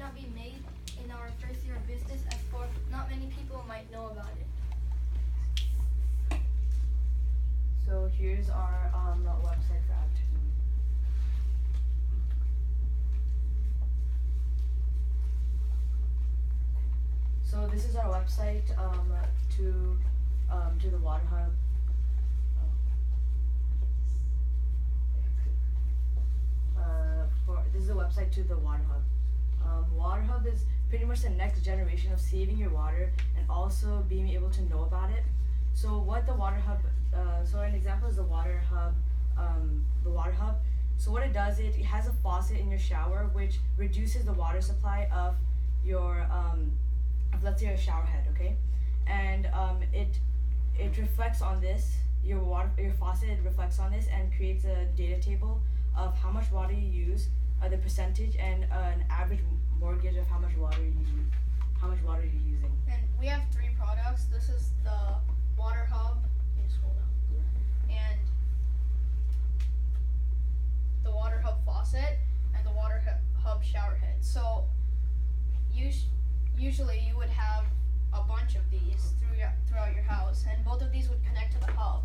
not be made in our first year of business, as for not many people might know about it. So here's our website for advertising. So this is our website to the WaterHub. This is the website to the WaterHub. WaterHub is pretty much the next generation of saving your water and also being able to know about it. So what the WaterHub, so an example is the WaterHub. So what it does, it has a faucet in your shower which reduces the water supply of your, let's say, a shower head, okay? And it reflects on this. Your faucet reflects on this and creates a data table of how much water you use, the percentage, and an average mortgage of how much water you're using. And we have 3 products. This is the WaterHub. Can you scroll down? And the WaterHub faucet and the WaterHub shower head. So usually you would have a bunch of these throughout your house, and both of these would connect to the hub,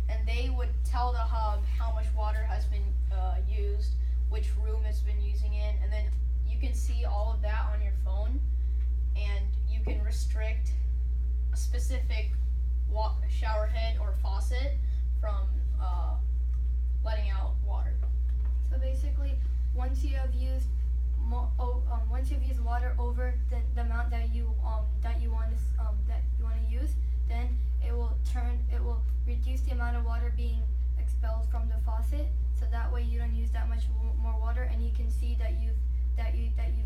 and they would tell the hub how much water has been used, which room it's been using in, and then you can see all of that on your phone, and you can restrict a specific shower head or faucet from letting out water. So basically, once you have used water over the amount that you want to use, then it will reduce the amount of water being expelled from the faucet. So that way you don't use that much more water, and you can see that you've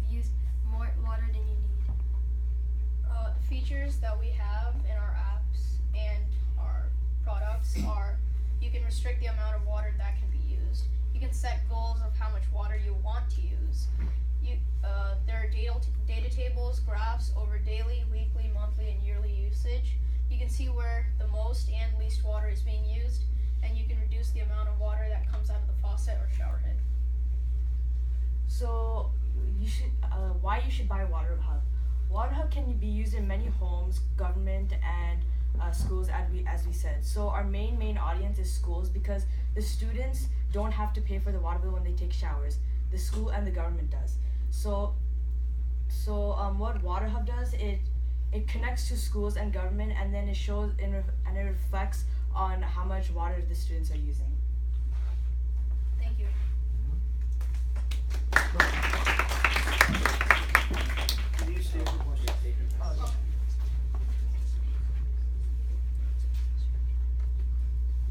used more water than you need. The features that we have in our apps and our products are: you can restrict the amount of water that can be used. You can set goals of how much water you want to use. There are data tables, graphs over daily, weekly, monthly, and yearly usage. You can see where the most and least water is being used, and you can reduce the amount of water that comes out of the faucet or shower head. So why you should buy WaterHub? WaterHub can be used in many homes, government, and schools, as we said. So our main audience is schools, because the students don't have to pay for the water bill when they take showers. The school and the government does. So what WaterHub does, it connects to schools and government, and then it shows and it reflects on how much water the students are using. Thank you. Can you say what you're taking?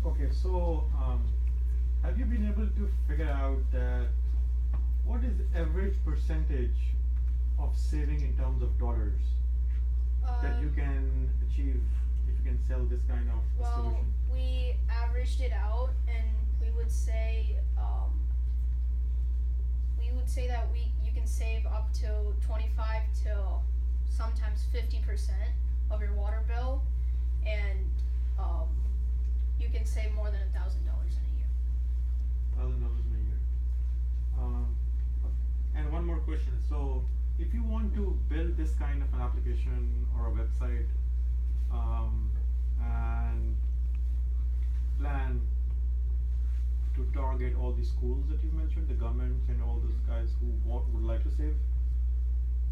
Okay, so have you been able to figure out that what is the average percentage of saving in terms of dollars that you can achieve if you can sell this kind of solution? We averaged it out, and we would say that you can save up to 25 to sometimes 50% of your water bill, and you can save more than $1,000 in a year. $1,000 in a year. And one more question. So, if you want to build this kind of an application or a website, and plan to target all the schools that you mentioned, the governments and all those guys who would like to save,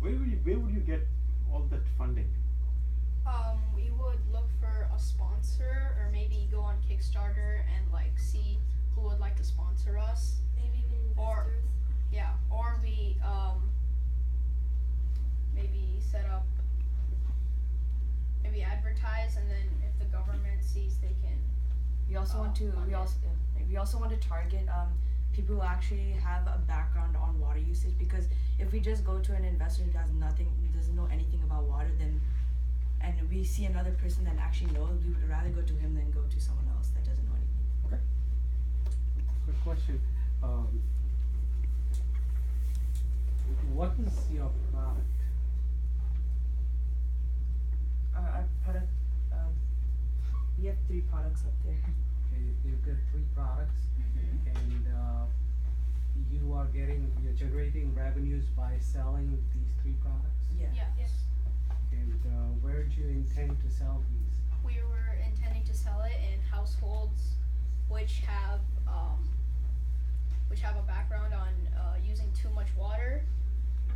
where would you get all that funding? We would look for a sponsor, or maybe go on Kickstarter and see who would like to sponsor us. Maybe even investors. Or we maybe set up, maybe advertise, and then if the government sees, they can. We also want to target people who actually have a background on water usage, because if we just go to an investor who doesn't know anything about water, then and we see another person that actually knows, we would rather go to him than go to someone else that doesn't know anything. Okay. Good question. What is your product? Our product, we have 3 products up there. Okay, you've got 3 products, and you're generating generating revenues by selling these three products? Yeah. Yes. And where do you intend to sell these? We were intending to sell it in households which have a background on using too much water,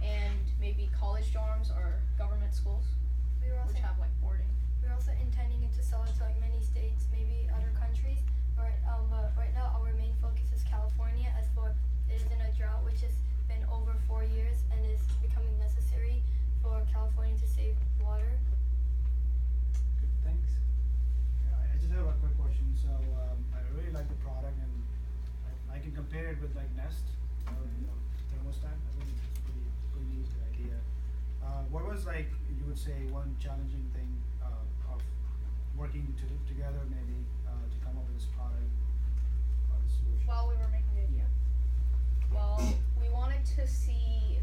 and maybe college dorms or government schools We were also which have like boarding. we're also intending to sell it to like many states, maybe other countries. But right now our main focus is California, as for it is in a drought which has been over 4 years and is becoming necessary for California to save water. Good, thanks. Yeah, I just have a quick question. So I really like the product, and I can compare it with like Nest, thermostat. I think it's pretty neat idea. What was like you would say one challenging thing of working together maybe to come up with this product or this solution? While we were making the video, well, we wanted to see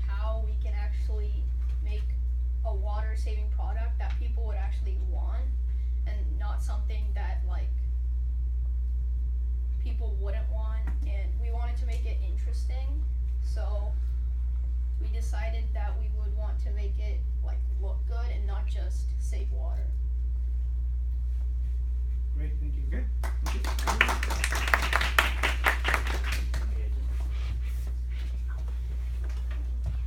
how we can actually make a water saving product that people would actually want, and not something that like people wouldn't want. And we wanted to make it interesting, so we decided that we would want to make it like look good and not just save water.